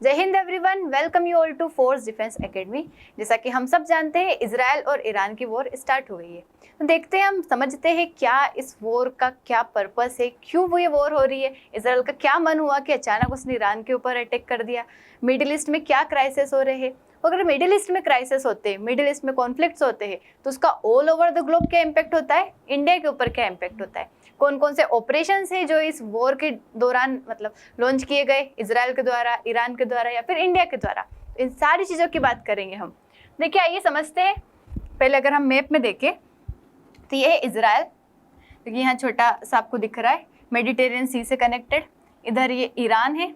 जय Hind everyone, welcome you all to force defence academy. जैसा कि हम सब जानते हैं, इजराइल और ईरान की वॉर स्टार्ट हो गई है। तो देखते हैं, हम समझते हैं क्या इस वॉर का क्या पर्पस है, क्यों वो ये वॉर हो रही है, इजराइल का क्या मन हुआ कि अचानक उसने ईरान के ऊपर अटैक कर दिया, मिडिल ईस्ट में क्या क्राइसिस हो रहे हैं। अगर मिडिल ईस्ट में क्राइसिस होते हैं, मिडिल ईस्ट में कॉन्फ्लिक्ट्स होते हैं, तो उसका ऑल ओवर द ग्लोब क्या इम्पैक्ट होता है, इंडिया के ऊपर क्या इम्पैक्ट होता है, कौन कौन से ऑपरेशंस हैं जो इस वॉर के दौरान मतलब लॉन्च किए गए, इजराइल के द्वारा, ईरान के द्वारा या फिर इंडिया के द्वारा। इन सारी चीज़ों की बात करेंगे हम। देखिए, आइए समझते हैं। पहले अगर हम मैप में देखें तो ये है इजराइल। देखिए यहाँ छोटा सा आपको दिख रहा है, मेडिटेरियन सी से कनेक्टेड। इधर ये ईरान है,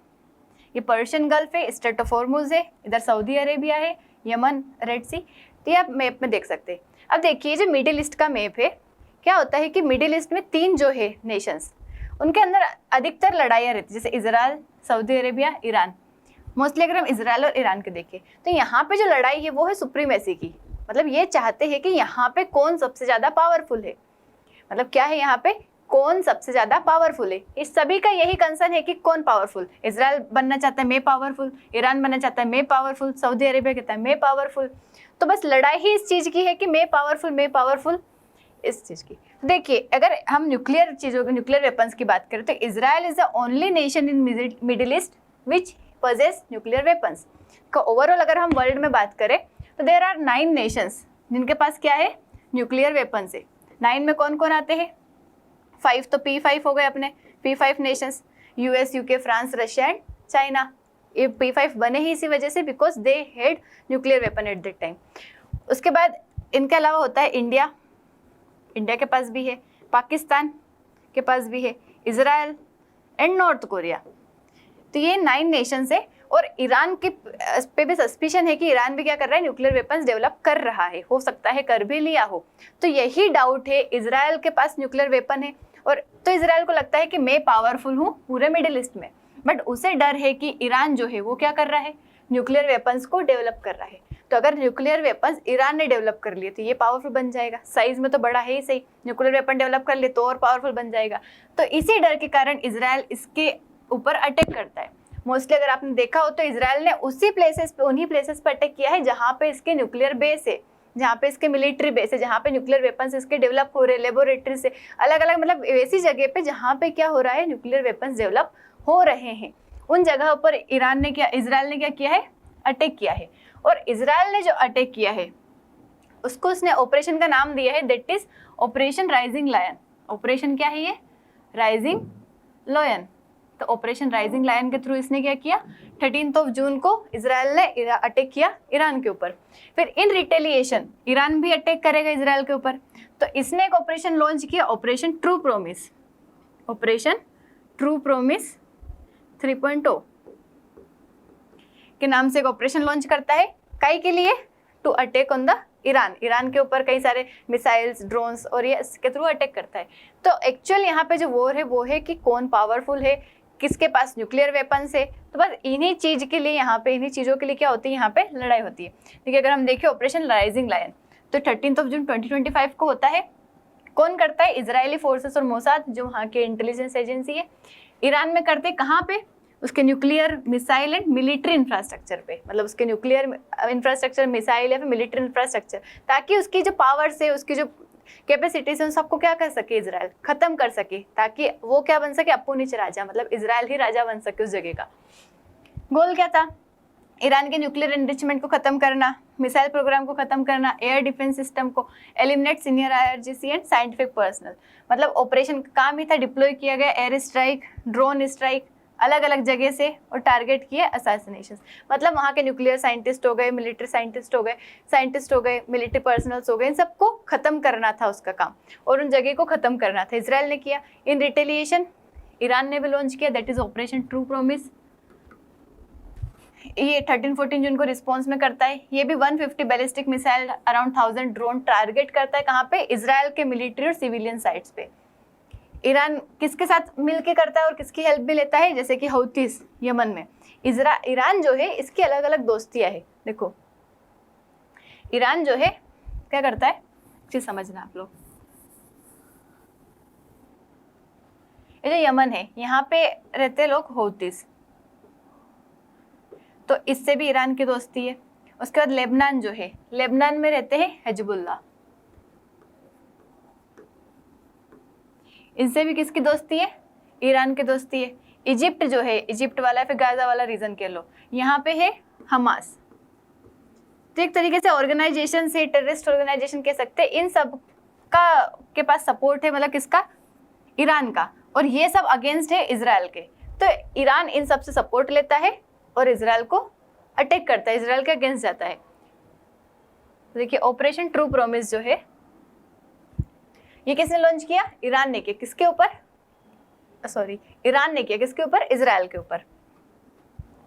ये पर्शियन गल्फ है, स्ट्रेट ऑफ हॉर्मुज है, इधर सऊदी अरेबिया है, यमन, रेड सी। तो ये आप मैप में देख सकते हैं। अब देखिए जो मिडिल ईस्ट का मैप है, क्या होता है कि मिडिल ईस्ट में तीन जो है नेशंस, उनके अंदर अधिकतर लड़ाइयाँ रहती है, जैसे Israel, Saudi Arabia, Iran. Mostly अगर हम इजराइल और ईरान के देखें तो यहाँ पे जो लड़ाई है वो है सुप्रीमेसी की। मतलब ये चाहते हैं कि यहाँ पे कौन सबसे ज़्यादा पावरफुल है। मतलब क्या है, यहाँ पे कौन सबसे ज़्यादा पावरफुल है। इस सभी का यही कंसर्न है कि कौन पावरफुल। इजराइल बनना चाहता है मैं पावरफुल, ईरान बनना चाहता है मैं पावरफुल, सऊदी अरेबिया कहता है मैं पावरफुल। तो बस लड़ाई ही इस चीज़ की है कि मैं पावरफुल इस चीज़ की। देखिए, अगर हम न्यूक्लियर चीज़ों की, न्यूक्लियर वेपन्स की बात करें तो Israel is the only nation in middle east which possess nuclear weapons. का ओवरऑल अगर हम वर्ल्ड में बात करें तो देर आर 9 नेशंस जिनके पास क्या है, न्यूक्लियर वेपन्स है। 9 में कौन कौन आते हैं, 5 तो P5 हो गए अपने, P5 Nations, US, UK, France, Russia and China. ये P5 बने ही इसी वजह से because they had nuclear weapon at that time. उसके बाद इनके अलावा होता है इंडिया, इंडिया के पास भी है, पाकिस्तान के पास भी है, इजराइल एंड नॉर्थ कोरिया। तो ये 9 नेशंस है। और ईरान के पे भी सस्पिशन है कि ईरान भी क्या कर रहा है, न्यूक्लियर वेपन्स डेवलप कर रहा है, हो सकता है कर भी लिया हो। तो यही डाउट है, इजराइल के पास न्यूक्लियर वेपन है और तो इजराइल को लगता है कि मैं पावरफुल हूँ पूरे मिडिल ईस्ट में, बट उसे डर है कि ईरान जो है वो क्या कर रहा है, न्यूक्लियर वेपन्स को डेवलप कर रहा है। तो अगर न्यूक्लियर वेपन्स ईरान ने डेवलप कर लिए तो ये पावरफुल बन जाएगा, साइज में तो बड़ा है ही सही, न्यूक्लियर वेपन डेवलप कर ले तो और पावरफुल बन जाएगा। तो इसी डर के कारण इजराइल इसके ऊपर अटैक करता है। मोस्टली अगर आपने देखा हो तो इजराइल ने उसी प्लेसेस पे, उन्हीं प्लेसेस पे अटैक किया है जहाँ पे इसके न्यूक्लियर बेस है, जहाँ पे इसके मिलिट्री बेस है, जहाँ पे न्यूक्लियर वेपन्स इसके डेवलप हो रहे हैं, लेबोरेटरी से अलग अलग, मतलब ऐसी जगह पे जहाँ पे क्या हो रहा है, न्यूक्लियर वेपन्स डेवलप हो रहे हैं। उन जगह पर इजराइल ने क्या किया है, अटैक किया है। और इजराइल ने जो अटैक किया है उसको उसने ऑपरेशन का नाम दिया है, that is operation rising lion. Operation क्या है ये, राइजिंग लायन। तो ऑपरेशन राइजिंग लायन के थ्रू इसने क्या किया, 13 जून को इजराइल ने अटैक किया ईरान के ऊपर। फिर इन रिटेलिएशन ईरान भी अटैक करेगा इजराइल के ऊपर। तो इसने एक ऑपरेशन लॉन्च किया, operation true promise. Operation true promise 3.0 के नाम से एक ऑपरेशन लॉन्च करता है। काई के लिए, to attack on the Iran. Iran के ऊपर कई सारे मिसाइल्स, ड्रोन्स और ये इसके थ्रू अटैक करता है। तो एक्चुअल यहाँ पे जो वॉर है वो है कि कौन पावरफुल है, किसके पास न्यूक्लियर वेपन्स है। तो बस इन्हीं चीज़ के लिए यहाँ पे, इन्हीं चीज़ों के लिए क्या होती है, यहाँ पे लड़ाई होती है। देखिए, अगर हम देखें ऑपरेशन राइजिंग लायन तो 13 जून 2025 को होता है। कौन करता है, इजरायली फोर्सेस और मोसाद जो वहाँ के इंटेलिजेंस एजेंसी है। ईरान में करते कहाँ पे, उसके nuclear, missile and military infrastructure पे। मतलब उसके न्यूक्लियर इंफ्रास्ट्रक्चर, मिसाइल या फिर मिलिट्री इंफ्रास्ट्रक्चर, ताकि उसकी जो पावर्स है, उसकी जो कैपेसिटीज है, सबको क्या कर सके, इजराइल खत्म कर सके, ताकि वो क्या बन सके, अपू नीच राजा, मतलब इजराइल ही राजा बन सके उस जगह का। गोल क्या था, ईरान के न्यूक्लियर एनरिचमेंट को खत्म करना, मिसाइल प्रोग्राम को खत्म करना, एयर डिफेंस सिस्टम को, eliminate senior IRGC and scientific personal. मतलब ऑपरेशन का काम ही था, डिप्लॉय किया गया एयर स्ट्राइक, ड्रोन स्ट्राइक अलग अलग जगह से और टारगेट किए असैसिनेशन। मतलब वहाँ के न्यूक्लियर साइंटिस्ट हो गए, मिलिट्री साइंटिस्ट हो गए, मिलिट्री पर्सनल्स हो गए, इन सबको खत्म करना था उसका काम और उन जगह को खत्म करना था। इजराइल ने किया। इन रिटेलिएशन ईरान ने भी लॉन्च किया, that is operation true promise. ये 13-14 जून को रिस्पॉन्स में करता है। ये भी 150 ballistic missile, around 1000 drone target करता है। कहाँ पे, इजराइल के मिलिट्री और सिविलियन साइट्स पे। ईरान किसके साथ मिलके करता है और किसकी हेल्प भी लेता है, जैसे कि हौतीस यमन में। ईरान जो है इसकी अलग अलग दोस्तियां है। देखो, ईरान जो है क्या करता है, चीज समझना आप लोग। ये जो यमन है, यहाँ पे रहते लोग हौतीस। तो इससे भी ईरान की दोस्ती है। उसके बाद लेबनान जो है, लेबनान में रहते हैं हिजबुल्लाह, इनसे भी किसकी दोस्ती है? ईरान की दोस्ती है। इजिप्ट जो है, इजिप्ट वाला फिर गाजा वाला रीजन कह लो, यहाँ पे है हमास। तो एक तरीके से ऑर्गेनाइजेशन से, टेररिस्ट ऑर्गेनाइजेशन कह सकते हैं, इन सब का के पास सपोर्ट है, मतलब किसका? ईरान का। और ये सब अगेंस्ट है इजराइल के। तो ईरान इन सब से सपोर्ट लेता है और इजराइल को अटैक करता है, इजराइल के अगेंस्ट जाता है। देखिए ऑपरेशन ट्रू प्रॉमिस जो है, ये किसने लॉन्च किया? ईरान ने किया। किसके ऊपर? सॉरी, ईरान ने किया। किसके ऊपर? इजराइल के ऊपर।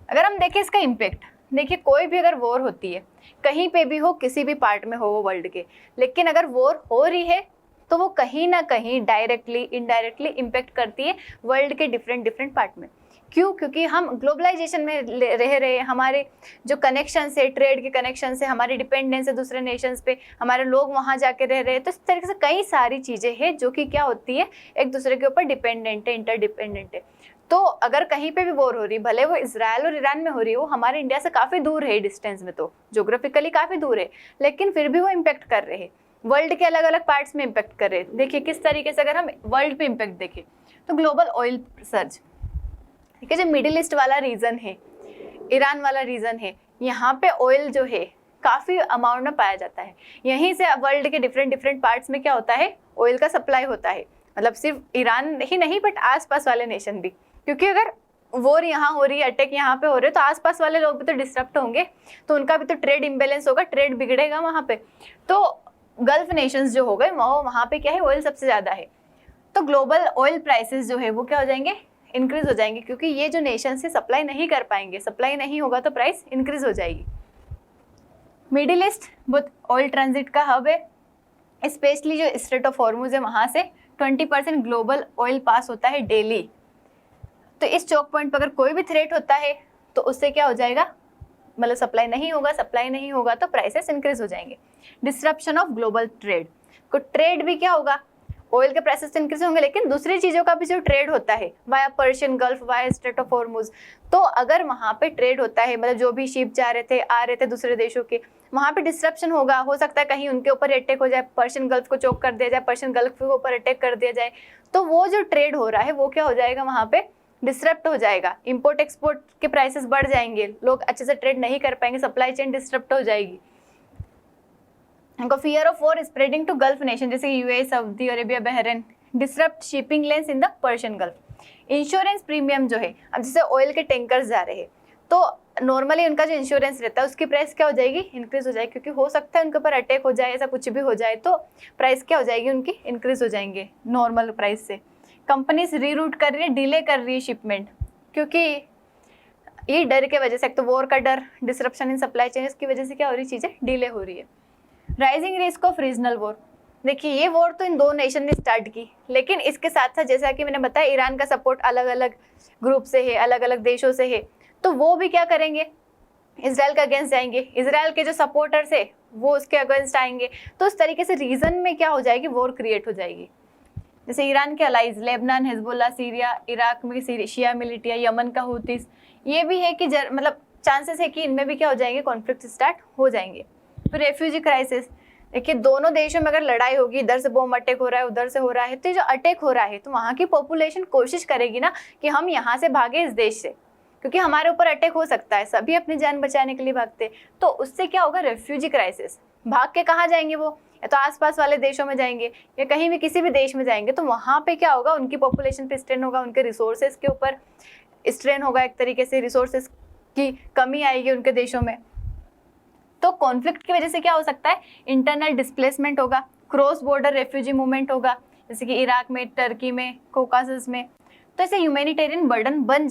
अगर हम देखें इसका इम्पैक्ट, देखिए कोई भी अगर वॉर होती है, कहीं पे भी हो, किसी भी पार्ट में हो वो वर्ल्ड के, लेकिन अगर वॉर हो रही है तो वो कहीं ना कहीं डायरेक्टली इनडायरेक्टली इम्पैक्ट करती है वर्ल्ड के डिफरेंट पार्ट में। क्यों? क्योंकि हम ग्लोबलाइजेशन में रह रहे हैं, हमारे जो कनेक्शन है, ट्रेड के कनेक्शन से, हमारी डिपेंडेंस है दूसरे नेशंस पे, हमारे लोग वहाँ जाके रह रहे हैं। तो इस तरीके से कई सारी चीज़ें हैं जो कि क्या होती है, एक दूसरे के ऊपर डिपेंडेंट है, इंटरडिपेंडेंट है। तो अगर कहीं पे भी वॉर हो रही, भले वो इजराइल और ईरान में हो रही है, वो हमारे इंडिया से काफ़ी दूर है डिस्टेंस में, तो जोग्राफिकली काफ़ी दूर है, लेकिन फिर भी वो इम्पैक्ट कर रहे हैं, वर्ल्ड के अलग अलग पार्ट्स में इम्पैक्ट कर रहे हैं। देखिए किस तरीके से, अगर हम वर्ल्ड पे इम्पैक्ट देखें तो ग्लोबल ऑयल सर्ज, ठीक है, जो मिडिल ईस्ट वाला रीजन है, ईरान वाला रीजन है, यहाँ पे ऑयल जो है काफ़ी अमाउंट में पाया जाता है। यहीं से वर्ल्ड के डिफरेंट पार्ट्स में क्या होता है, ऑयल का सप्लाई होता है। मतलब सिर्फ ईरान ही नहीं, बट आसपास वाले नेशन भी, क्योंकि अगर वॉर यहाँ हो रही है, अटैक यहाँ पे हो रहे, तो आसपास वाले लोग भी तो डिस्टर्ब होंगे, तो उनका भी तो ट्रेड इम्बेलेंस होगा, ट्रेड बिगड़ेगा वहाँ पे। तो गल्फ नेशंस जो हो गए, वहाँ पे क्या है, ऑयल सबसे ज़्यादा है। तो ग्लोबल ऑयल प्राइसेस जो है वो क्या हो जाएंगे, इंक्रीज हो जाएंगे, क्योंकि ये जो नेशन से सप्लाई नहीं कर पाएंगे, सप्लाई नहीं होगा तो प्राइस इंक्रीज हो जाएगी। मिडिल ईस्ट बहुत ऑयल ट्रांजिट का हब है, स्पेशली जो स्ट्रेट ऑफ हॉर्मुज है, वहाँ से 20% ग्लोबल ऑयल पास होता है डेली। तो इस चौक पॉइंट पर अगर कोई भी थ्रेट होता है तो उससे क्या हो जाएगा, मतलब सप्लाई नहीं होगा तो प्राइसेस इंक्रीज हो जाएंगे। डिसरप्शन ऑफ ग्लोबल ट्रेड, को ट्रेड भी क्या होगा, ऑयल के प्राइसेस इंक्रीज होंगे, लेकिन दूसरी चीज़ों का भी जो ट्रेड होता है via Persian gulf, via straight of Hormuz, तो अगर वहाँ पे ट्रेड होता है, मतलब जो भी शिप जा रहे थे, आ रहे थे दूसरे देशों के, वहाँ पे डिसरप्शन होगा, हो सकता है कहीं उनके ऊपर अटैक हो जाए, पर्शियन गल्फ को चोक कर दिया जाए, पर्शियन गल्फ के ऊपर अटैक कर दिया जाए, तो वो जो ट्रेड हो रहा है वो क्या हो जाएगा, वहाँ पे डिसरप्ट हो जाएगा, इंपोर्ट एक्सपोर्ट के प्राइसेस बढ़ जाएंगे, लोग अच्छे से ट्रेड नहीं कर पाएंगे, सप्लाई चेन डिसरप्ट हो जाएगी। Fear of war spreading to gulf nation, जैसे UAE, Saudi Arabia, Bahrain, disrupt shipping lanes in the Persian Gulf. Insurance premium जो है, अब जैसे ऑयल के टैंकर्स जा रहे हैं तो नॉर्मली उनका जो इंश्योरेंस रहता है उसकी प्राइस क्या हो जाएगी, इंक्रीज हो जाएगी, क्योंकि हो सकता है उनके ऊपर अटैक हो जाए, ऐसा कुछ भी हो जाए, तो प्राइस क्या हो जाएगी उनकी, इंक्रीज हो जाएंगे नॉर्मल प्राइस से। कंपनीज रीरूट कर रही है, डिले कर रही है शिपमेंट, क्योंकि ये डर के वजह से, एक तो वॉर का डर, डिसरप्शन इन सप्लाई चेन, की वजह से क्या हो रही, चीज़ें डिले हो रही है। Rising risk of regional war, देखिए ये वॉर तो इन दो नेशन ने स्टार्ट की, लेकिन इसके साथ साथ जैसा कि मैंने बताया ईरान का सपोर्ट अलग अलग ग्रुप से है, अलग अलग देशों से है, तो वो भी क्या करेंगे, इसराइल के अगेंस्ट जाएंगे, इसराइल के जो सपोर्टर्स है वो उसके अगेंस्ट आएंगे, तो इस तरीके से रीजन में क्या हो जाएगी, वॉर क्रिएट हो जाएगी। जैसे ईरान के allies Lebanon, Hezbollah, Syria, Iraq में शिया मिलिटिया, यमन का हूतीस, ये भी है कि मतलब चांसेस है कि इनमें भी क्या हो जाएंगे, कॉन्फ्लिक्ट स्टार्ट हो जाएंगे। फिर रेफ्यूजी क्राइसिस, देखिए दोनों देशों में अगर लड़ाई होगी, इधर से बॉम्ब अटैक हो रहा है, उधर से हो रहा है, तो जो अटैक हो रहा है तो वहाँ की पॉपुलेशन कोशिश करेगी ना कि हम यहाँ से भागे इस देश से, क्योंकि हमारे ऊपर अटैक हो सकता है, सभी अपनी जान बचाने के लिए भागते, तो उससे क्या होगा, रेफ्यूजी क्राइसिस। भाग के कहाँ जाएंगे वो, या तो आसपास वाले देशों में जाएंगे या कहीं भी किसी भी देश में जाएंगे, तो वहाँ पे क्या होगा, उनकी पॉपुलेशन पे स्ट्रेन होगा, उनके रिसोर्सेज के ऊपर स्ट्रेन होगा, एक तरीके से रिसोर्सेज की कमी आएगी उनके देशों में। तो कॉन्फ्लिक्ट की वजह से क्या हो सकता है, इंटरनल डिस्प्लेसमेंट होगा, क्रॉस बॉर्डर रेफ्यूजी मूवमेंट होगा, जैसे कि इराक में, टर्की में, कोकासस में, तो ऐसे ह्यूमैनिटेरियन बर्डन बढ़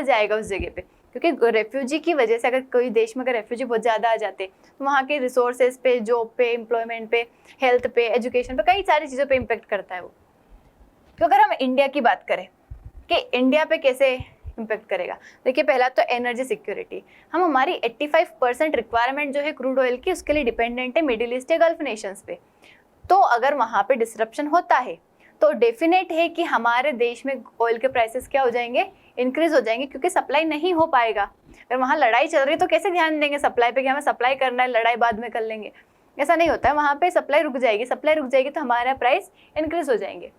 जाएगा उस जगह पे, क्योंकि रेफ्यूजी की वजह से अगर कोई देश में अगर रेफ्यूजी बहुत ज़्यादा आ जाते तो वहाँ के रिसोर्सेज पे, जॉब पे, एम्प्लॉयमेंट पे, हेल्थ पे, एजुकेशन पे, कई सारी चीज़ों पे इम्पेक्ट करता है वो। तो अगर हम इंडिया की बात करें कि इंडिया पे कैसे इम्पेक्ट करेगा, देखिए पहला तो एनर्जी सिक्योरिटी, हम हमारी 85% रिक्वायरमेंट जो है क्रूड ऑयल की, उसके लिए डिपेंडेंट है मिडिल ईस्ट या गल्फ नेशंस पे। तो अगर वहाँ पे डिसरप्शन होता है तो डेफिनेट है कि हमारे देश में ऑयल के प्राइसेस क्या हो जाएंगे, इंक्रीज हो जाएंगे, क्योंकि सप्लाई नहीं हो पाएगा। अगर वहाँ लड़ाई चल रही है तो कैसे ध्यान देंगे सप्लाई पे कि हमें सप्लाई करना है, लड़ाई बाद में कर लेंगे? ऐसा नहीं होता है, वहाँ पे सप्लाई रुक जाएगी, सप्लाई रुक जाएगी तो हमारा प्राइस इंक्रीज हो जाएंगे।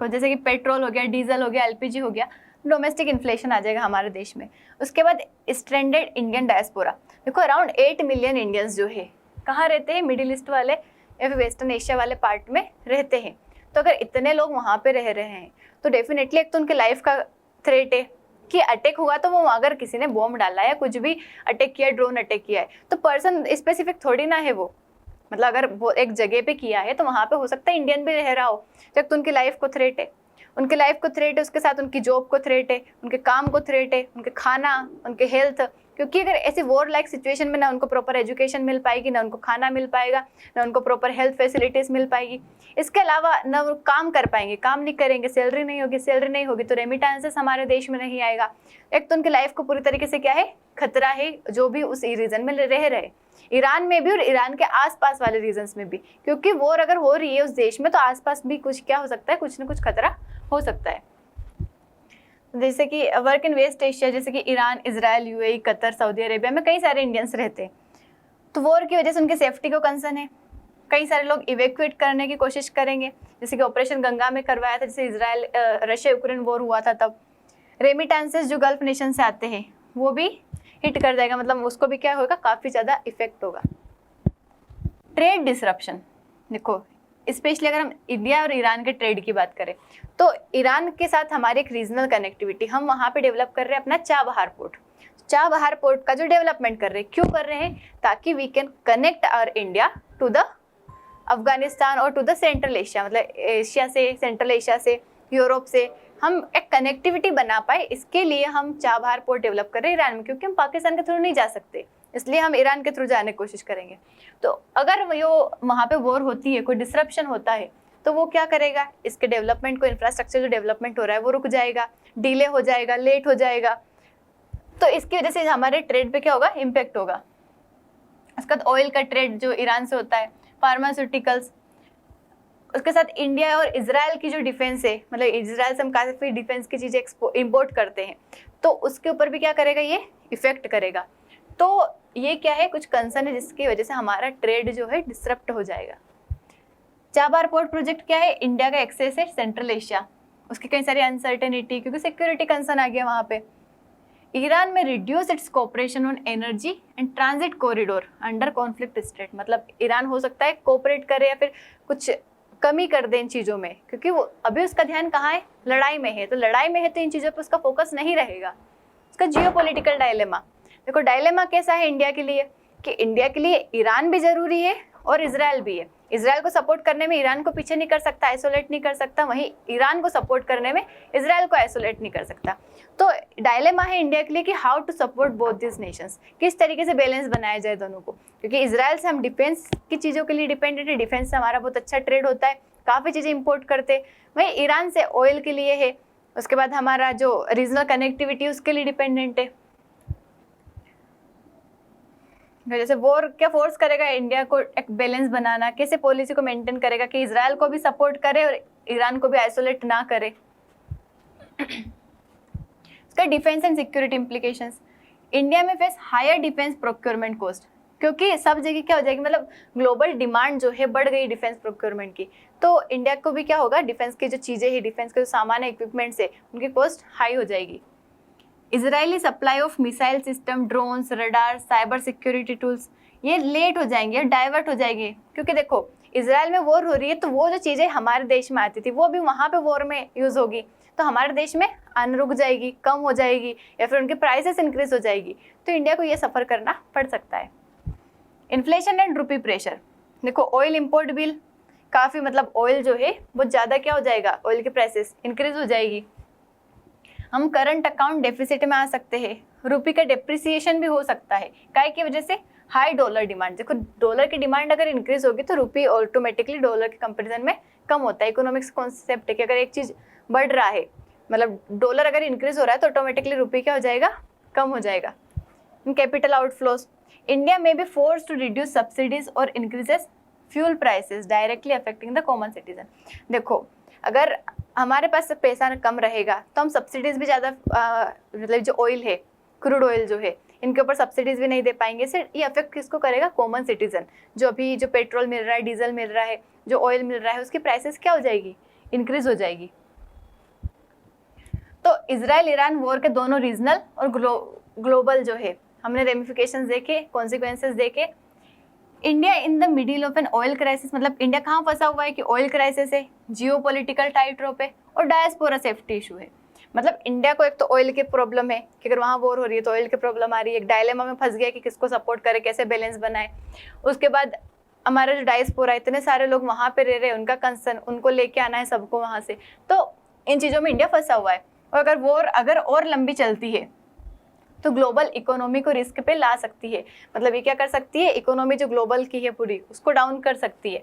जैसे कि पेट्रोल हो गया, डीजल हो गया, एलपीजी हो गया, डोमेस्टिक इन्फ्लेशन आ जाएगा हमारे देश में। उसके बाद स्ट्रेंडेड इंडियन डायस्पोरा, देखो अराउंड 8 मिलियन इंडियंस जो है कहाँ रहते हैं? मिडिल ईस्ट वाले या फिर वेस्टर्न एशिया वाले पार्ट में रहते हैं। तो अगर इतने लोग वहाँ पे रह रहे हैं तो डेफिनेटली एक तो उनके लाइफ का थ्रेट है कि अटैक हुआ तो वो अगर किसी ने बॉम्ब डाला है, कुछ भी अटैक किया, ड्रोन अटैक किया है, तो पर्सन स्पेसिफिक थोड़ी ना है वो, मतलब अगर वो एक जगह पे किया है तो वहाँ पे हो सकता है इंडियन भी रह रहा हो, जब तो उनकी लाइफ को थ्रेट है, उनके लाइफ को थ्रेट है, उसके साथ उनकी जॉब को थ्रेट है, उनके काम को थ्रेट है, उनके खाना, उनके हेल्थ, क्योंकि अगर ऐसी वॉर लाइक सिचुएशन में ना उनको प्रॉपर एजुकेशन मिल पाएगी, ना उनको खाना मिल पाएगा, ना उनको प्रॉपर हेल्थ फैसिलिटीज़ मिल पाएगी। इसके अलावा ना वो काम कर पाएंगे, काम नहीं करेंगे, सैलरी नहीं होगी तो रेमिटेंसेस हमारे देश में नहीं आएगा। एक तो उनकी लाइफ को पूरी तरीके से क्या है, खतरा है, जो भी उस रीजन में रह रहे, ईरान में भी और ईरान के आसपास वाले रीजन्स में भी, क्योंकि वॉर अगर हो रही है उस देश में तो आसपास भी कुछ क्या हो सकता है, कुछ ना कुछ खतरा हो सकता है। जैसे कि वर्क इन वेस्ट एशिया, जैसे कि Iran, Israel, UAE, Qatar, Saudi Arabia में कई सारे इंडियंस रहते हैं। तो वॉर की वजह से उनकी सेफ्टी को कंसर्न है, कई सारे लोग इवैक्यूएट करने की कोशिश करेंगे, जैसे कि ऑपरेशन गंगा में करवाया था, जैसे इजराइल रशिया यूक्रेन वॉर हुआ था तब। रेमिटेंसेस जो गल्फ नेशन से आते हैं वो भी हिट कर जाएगा, मतलब उसको भी क्या होगा, काफ़ी ज़्यादा इफेक्ट होगा। ट्रेड डिसरप्शन, देखो स्पेशली अगर हम इंडिया और ईरान के ट्रेड की बात करें तो ईरान के साथ हमारी एक रीजनल कनेक्टिविटी, हम वहाँ पे डेवलप कर रहे हैं अपना चाबहार पोर्ट। चाबहार पोर्ट का जो डेवलपमेंट कर रहे हैं, क्यों कर रहे हैं? ताकि we can connect our India to the Afghanistan और टू द सेंट्रल एशिया, मतलब एशिया से, सेंट्रल एशिया से, यूरोप से हम एक कनेक्टिविटी बना पाए, इसके लिए हम चाबहार पोर्ट डेवलप कर रहे हैं ईरान में, क्योंकि हम पाकिस्तान के थ्रू नहीं जा सकते, इसलिए हम ईरान के थ्रू जाने की कोशिश करेंगे। तो अगर वो वहाँ पे वॉर होती है, कोई डिसरप्शन होता है, तो वो क्या करेगा, इसके डेवलपमेंट को, इंफ्रास्ट्रक्चर जो डेवलपमेंट हो रहा है वो रुक जाएगा, डिले हो जाएगा, लेट हो जाएगा, तो इसकी वजह से हमारे ट्रेड पे क्या होगा, इम्पैक्ट होगा। उसके बाद ऑयल का ट्रेड जो ईरान से होता है, फार्मास्यूटिकल्स, उसके साथ इंडिया और इजराइल की जो डिफेंस है, मतलब इजराइल से हम काफ़ी डिफेंस की चीज़ें इम्पोर्ट करते हैं, तो उसके ऊपर भी क्या करेगा, ये इफेक्ट करेगा। तो ये क्या है, कुछ कंसर्न है जिसकी वजह से हमारा ट्रेड जो है डिसरप्ट हो जाएगा। चाबहार पोर्ट प्रोजेक्ट क्या है, इंडिया का एक्सेस है सेंट्रल एशिया, उसकी कई सारी अनसर्टेनिटी, क्योंकि सिक्योरिटी कंसर्न आ गया वहाँ पे। ईरान में reduce it's cooperation on energy and transit corridor under conflict state, मतलब ईरान हो सकता है कोऑपरेट करे या फिर कुछ कमी कर दे इन चीज़ों में, क्योंकि वो अभी उसका ध्यान कहाँ है, लड़ाई में है, तो लड़ाई में है तो इन चीज़ों पर उसका फोकस नहीं रहेगा। उसका जियोपॉलिटिकल डायलेमा, देखो डायलेमा कैसा है इंडिया के लिए, कि इंडिया के लिए ईरान भी ज़रूरी है और इजराइल भी है। इजराइल को सपोर्ट करने में ईरान को पीछे नहीं कर सकता, आइसोलेट नहीं कर सकता, वहीं ईरान को सपोर्ट करने में इजराइल को आइसोलेट नहीं कर सकता। तो डायलेमा है इंडिया के लिए कि how to support both this nations, किस तरीके से बैलेंस बनाया जाए दोनों को, क्योंकि इजराइल से हम डिफेंस की चीज़ों के लिए डिपेंडेंट है, डिफेंस से हमारा बहुत अच्छा ट्रेड होता है, काफ़ी चीज़ें इंपोर्ट करते, वहीं ईरान से ऑयल के लिए है, उसके बाद हमारा जो रीजनल कनेक्टिविटी उसके लिए डिपेंडेंट है। जैसे वॉर क्या फोर्स करेगा इंडिया को एक बैलेंस बनाना, कैसे पॉलिसी को मेंटेन करेगा कि इजराइल को भी सपोर्ट करे और ईरान को भी आइसोलेट ना करे। इसका defence and security implications, India में face higher defence procurement cost, क्योंकि सब जगह क्या हो जाएगी, मतलब ग्लोबल डिमांड जो है बढ़ गई डिफेंस प्रोक्योरमेंट की, तो इंडिया को भी क्या होगा, डिफेंस की जो चीज़ें हैं, डिफेंस के जो सामान है, इक्विपमेंट्स है, उनकी कॉस्ट हाई हो जाएगी। Israeli supply of missile system, drones, radar, cyber security tools, ये लेट हो जाएंगे, डाइवर्ट हो जाएंगे, क्योंकि देखो इजराइल में वॉर हो रही है तो वो जो चीज़ें हमारे देश में आती थी वो भी वहाँ पे वॉर में यूज़ होगी, तो हमारे देश में आने रुक जाएगी, कम हो जाएगी, या फिर उनकी प्राइसेस इंक्रीज हो जाएगी, तो इंडिया को ये सफ़र करना पड़ सकता है। इन्फ्लेशन एंड रुपी प्रेशर, देखो ऑयल इम्पोर्ट बिल काफ़ी, मतलब ऑयल जो है बहुत ज़्यादा क्या हो जाएगा, ऑयल की प्राइसेस इंक्रीज हो जाएगी, हम करंट अकाउंट डेफिसिट में आ सकते हैं, रुपये का डेप्रिसिएशन भी हो सकता है, काय की वजह से हाई डॉलर डिमांड, देखो डॉलर की डिमांड अगर इंक्रीज होगी तो रुपये ऑटोमेटिकली डॉलर के कंपैरिजन में कम होता है। इकोनॉमिक्स कॉन्सेप्ट है कि अगर एक चीज़ बढ़ रहा है, मतलब डॉलर अगर इंक्रीज हो रहा है तो ऑटोमेटिकली रुपये क्या हो जाएगा, कम हो जाएगा। कैपिटल आउटफ्लोज, इंडिया में be force to reduce subsidies और increases fuel prices directly affecting the common citizen, देखो अगर हमारे पास पैसा कम रहेगा तो हम सब्सिडीज़ भी ज़्यादा मतलब जो ऑयल है, क्रूड ऑयल जो है, इनके ऊपर सब्सिडीज़ भी नहीं दे पाएंगे। सिर्फ ये अफेक्ट किसको करेगा? Common citizen. जो अभी जो पेट्रोल मिल रहा है, डीजल मिल रहा है, जो ऑयल मिल रहा है, उसकी प्राइसेस क्या हो जाएगी? इंक्रीज हो जाएगी। तो इजराइल ईरान वॉर के दोनों रीजनल और ग्लोबल जो है हमने रेमिफिकेशंस देखे, कॉन्सिक्वेंसेस देखे। India in the middle of an oil crisis, मतलब इंडिया कहाँ फंसा हुआ है कि ऑयल क्राइसिस है, जियोपॉलिटिकल टाइटरोप है और डायस्पोरा सेफ्टी इशू है। मतलब इंडिया को एक तो ऑयल की प्रॉब्लम है कि अगर वहाँ वॉर हो रही है तो ऑयल की प्रॉब्लम आ रही है, एक डायलेमा में फंस गया कि किसको सपोर्ट करे, कैसे बैलेंस बनाए। उसके बाद हमारा जो डायस्पोरा, इतने सारे लोग वहाँ पे रह रहे हैं, उनका कंसर्न, उनको लेके आना है सबको वहाँ से। तो इन चीज़ों में इंडिया फंसा हुआ है। और अगर वॉर अगर और लंबी चलती है तो ग्लोबल इकोनॉमी को रिस्क पे ला सकती है। मतलब ये क्या कर सकती है? इकोनॉमी जो ग्लोबल की है पूरी, उसको डाउन कर सकती है।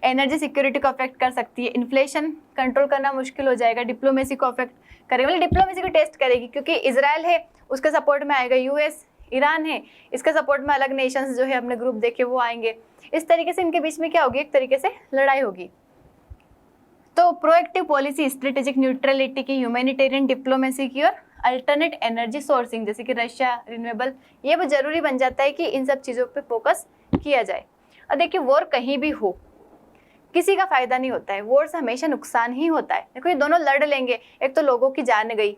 एनर्जी सिक्योरिटी को अफेक्ट कर सकती है। इन्फ्लेशन कंट्रोल करना मुश्किल हो जाएगा। डिप्लोमेसी को अफेक्ट करेगा, मतलब डिप्लोमेसी को टेस्ट करेगी, क्योंकि इजराइल है उसके सपोर्ट में आएगा, यूएस, ईरान है, इसके सपोर्ट में अलग नेशंस जो है अपने ग्रुप देखे वो आएंगे। इस तरीके से इनके बीच में क्या होगी? एक तरीके से लड़ाई होगी। तो प्रोएक्टिव पॉलिसी, स्ट्रेटेजिक न्यूट्रलिटी की, ह्यूमैनिटेरियन डिप्लोमेसी की और अल्टरनेट एनर्जी सोर्सिंग जैसे कि रशिया, रिन्यूएबल, ये वो जरूरी बन जाता है कि इन सब चीज़ों पे फोकस किया जाए। और देखिए वॉर कहीं भी हो किसी का फायदा नहीं होता है, वॉर से हमेशा नुकसान ही होता है। देखो ये दोनों लड़ लेंगे, एक तो लोगों की जान गई,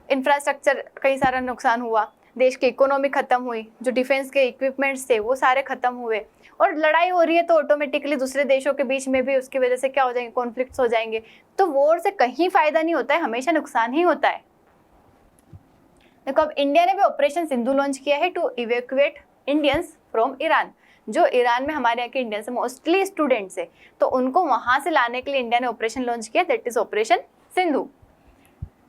इंफ्रास्ट्रक्चर कई सारा नुकसान हुआ, देश की इकोनॉमी खत्म हुई, जो डिफेंस के इक्विपमेंट्स थे वो सारे खत्म हुए, और लड़ाई हो रही है तो ऑटोमेटिकली दूसरे देशों के बीच में भी उसकी वजह से क्या हो जाएंगे? कॉन्फ्लिक्ट्स हो जाएंगे। तो वॉर से कहीं फायदा नहीं होता है, हमेशा नुकसान ही होता है। देखो अब इंडिया ने भी ऑपरेशन सिंधु लॉन्च किया है to evacuate Indians from Iran. जो ईरान में हमारे यहाँ के इंडियंस मोस्टली स्टूडेंट्स है, तो उनको वहां से लाने के लिए इंडिया ने ऑपरेशन लॉन्च किया, दैट इज ऑपरेशन सिंधु।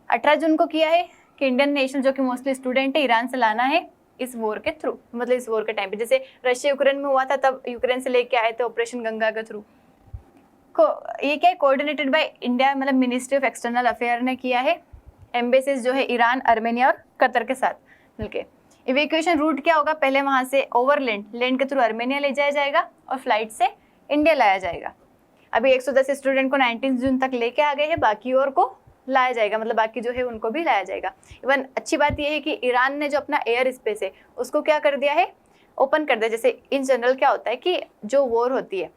18 जून को किया है कि इंडियन नेशनल जो कि मोस्टली स्टूडेंट है, ईरान से लाना है इस वॉर के थ्रू। मतलब इस वॉर के टाइम पे जैसे रशिया यूक्रेन में हुआ था, तब यूक्रेन से लेके आए थे ऑपरेशन गंगा के थ्रू। ये क्या है? कोऑर्डिनेटेड बाय इंडिया, मतलब मिनिस्ट्री ऑफ एक्सटर्नल अफेयर ने किया है, एम्बेसीज जो है ईरान, आर्मेनिया और कतर के साथ मिलके। इवैक्यूएशन रूट क्या होगा? पहले वहाँ से ओवरलैंड, लैंड के थ्रू आर्मेनिया ले जाया जाएगा और फ्लाइट से इंडिया लाया जाएगा। अभी 110 स्टूडेंट को 19 जून तक लेके आ गए हैं, बाकी और को लाया जाएगा, मतलब बाकी जो है उनको भी लाया जाएगा। इवन अच्छी बात यह है कि ईरान ने जो अपना एयर स्पेस है उसको क्या कर दिया है? ओपन कर दिया। जैसे इन जनरल क्या होता है कि जो वॉर होती है,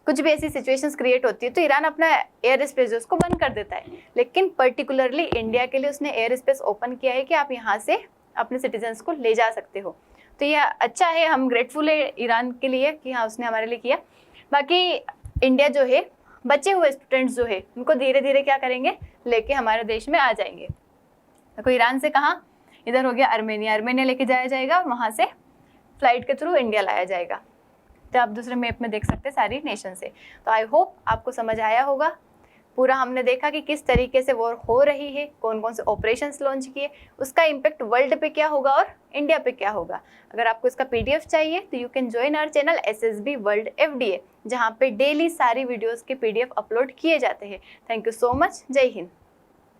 कुछ भी ऐसी सिचुएशंस क्रिएट होती है तो ईरान अपना एयर स्पेस उसको बंद कर देता है, लेकिन पर्टिकुलरली इंडिया के लिए उसने एयर स्पेस ओपन किया है कि आप यहाँ से अपने सिटीजन्स को ले जा सकते हो। तो यह अच्छा है, हम ग्रेटफुल है ईरान के लिए कि हाँ उसने हमारे लिए किया। बाकी इंडिया जो है बचे हुए स्टूडेंट्स जो है उनको धीरे धीरे क्या करेंगे? लेके हमारे देश में आ जाएंगे। देखो ईरान से कहाँ? इधर हो गया आर्मेनिया, आर्मेनिया लेके जाया जाएगा, वहाँ से फ्लाइट के थ्रू इंडिया लाया जाएगा। तो आप दूसरे मैप में देख सकते हैं सारी नेशन से। तो आई होप आपको समझ आया होगा। पूरा हमने देखा कि किस तरीके से वॉर हो रही है, कौन कौन से ऑपरेशंस लॉन्च किए, उसका इम्पैक्ट वर्ल्ड पे क्या होगा और इंडिया पे क्या होगा। अगर आपको इसका पीडीएफ चाहिए तो you can join our channel SSB world FDA, जहाँ पे डेली सारी वीडियोस के पीडीएफ अपलोड किए जाते हैं। Thank you so much. जय हिंद।